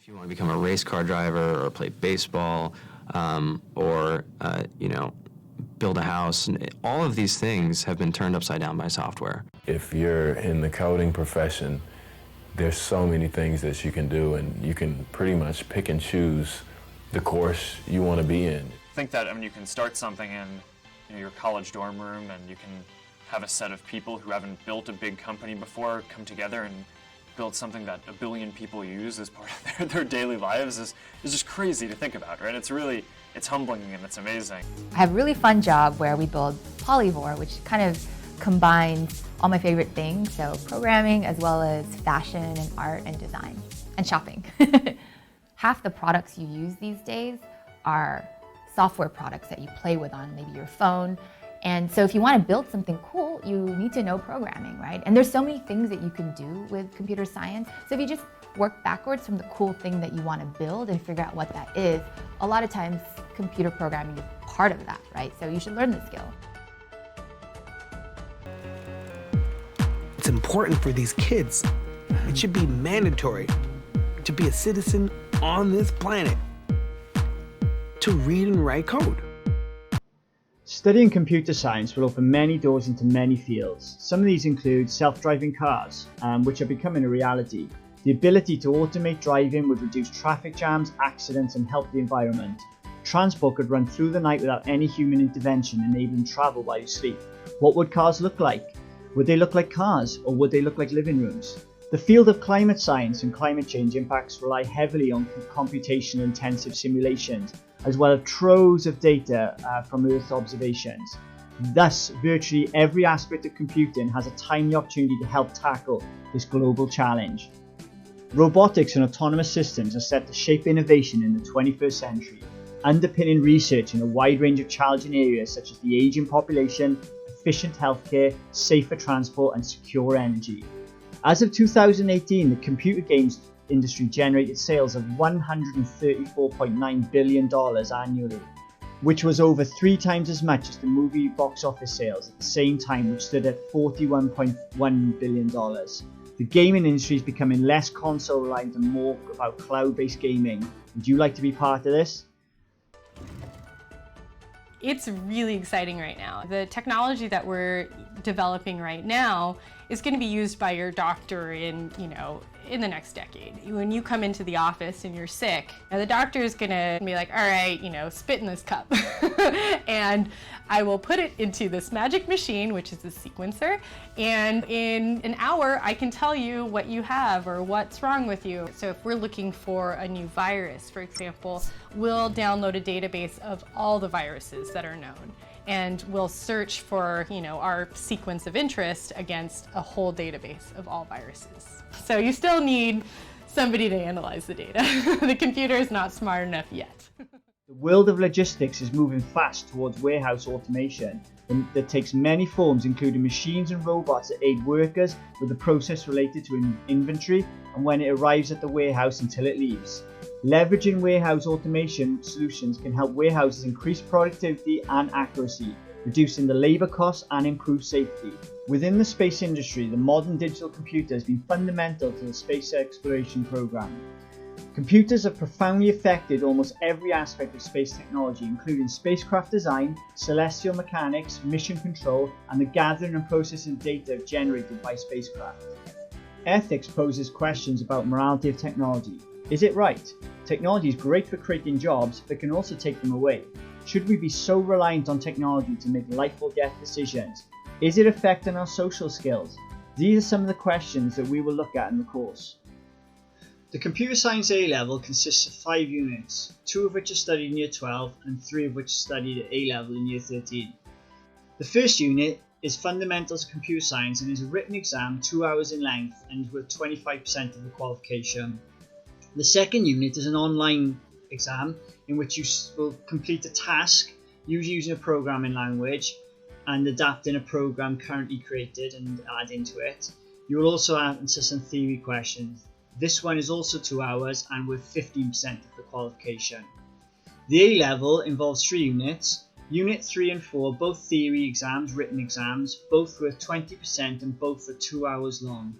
If you want to become a race car driver or play baseball, or build a house, and all of these things have been turned upside down by software. If you're in the coding profession, there's so many things that you can do, and you can pretty much pick and choose the course you want to be in. I think that you can start something in your college dorm room, and you can have a set of people who haven't built a big company before come together and build something that 1 billion people use as part of their daily lives is just crazy to think about, right? It's humbling and it's amazing. I have a really fun job where we build Polyvore, which kind of combines all my favorite things, so programming as well as fashion and art and design and shopping. Half the products you use these days are software products that you play with on maybe your phone. And so if you want to build something cool, you need to know programming, right? And there's so many things that you can do with computer science. So if you just work backwards from the cool thing that you want to build and figure out what that is, a lot of times computer programming is part of that, right? So you should learn the skill. It's important for these kids. It should be mandatory to be a citizen on this planet, to read and write code. Studying computer science will open many doors into many fields. Some of these include self-driving cars, which are becoming a reality. The ability to automate driving would reduce traffic jams, accidents, and help the environment. Transport could run through the night without any human intervention, enabling travel while you sleep. What would cars look like? Would they look like cars, or would they look like living rooms? The field of climate science and climate change impacts rely heavily on computational intensive simulations, as well as troves of data from Earth observations. Thus, virtually every aspect of computing has a timely opportunity to help tackle this global challenge. Robotics and autonomous systems are set to shape innovation in the 21st century, underpinning research in a wide range of challenging areas such as the aging population, efficient healthcare, safer transport, and secure energy. As of 2018, the computer games industry generated sales of $134.9 billion annually, which was over 3 times as much as the movie box office sales at the same time, which stood at $41.1 billion. The gaming industry is becoming less console reliant and more about cloud-based gaming. Would you like to be part of this? It's really exciting right now. The technology that we're developing right now is going to be used by your doctor in the next decade. When you come into the office and you're sick, the doctor is going to be like, all right, spit in this cup. And I will put it into this magic machine, which is a sequencer. And in an hour, I can tell you what you have or what's wrong with you. So if we're looking for a new virus, for example, we'll download a database of all the viruses that are known. And we'll search for, our sequence of interest against a whole database of all viruses. So you still need somebody to analyze the data. The computer is not smart enough yet. The world of logistics is moving fast towards warehouse automation that takes many forms, including machines and robots that aid workers with the process related to inventory and when it arrives at the warehouse until it leaves. Leveraging warehouse automation solutions can help warehouses increase productivity and accuracy, reducing the labour costs and improve safety. Within the space industry, the modern digital computer has been fundamental to the space exploration program. Computers have profoundly affected almost every aspect of space technology, including spacecraft design, celestial mechanics, mission control, and the gathering and processing of data generated by spacecraft. Ethics poses questions about morality of technology. Is it right? Technology is great for creating jobs, but can also take them away. Should we be so reliant on technology to make life or death decisions? Is it affecting our social skills? These are some of the questions that we will look at in the course. The Computer Science A-Level consists of 5 units, 2 of which are studied in Year 12 and 3 of which are studied at A-Level in Year 13. The first unit is Fundamentals of Computer Science and is a written exam 2 hours in length and with 25% of the qualification. The second unit is an online exam in which you will complete a task, usually using a programming language and adapting a program currently created and add into it. You will also answer some theory questions. This one is also 2 hours and with 15% of the qualification. The A-Level involves 3 units. Unit 3 and 4, both theory exams, written exams, both worth 20% and both for 2 hours long.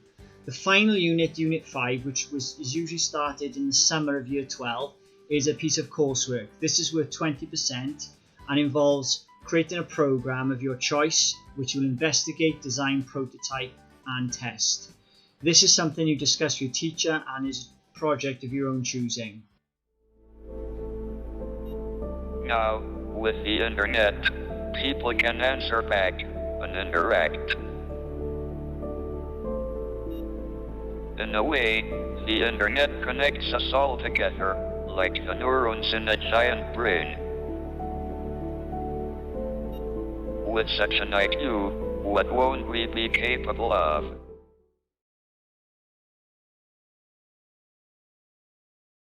The final unit, Unit 5, which is usually started in the summer of Year 12, is a piece of coursework. This is worth 20% and involves creating a program of your choice, which will investigate, design, prototype, and test. This is something you discuss with your teacher and is a project of your own choosing. Now, with the internet, people can answer back and interact. In a way, the internet connects us all together, like the neurons in a giant brain. With such an IQ, what won't we be capable of?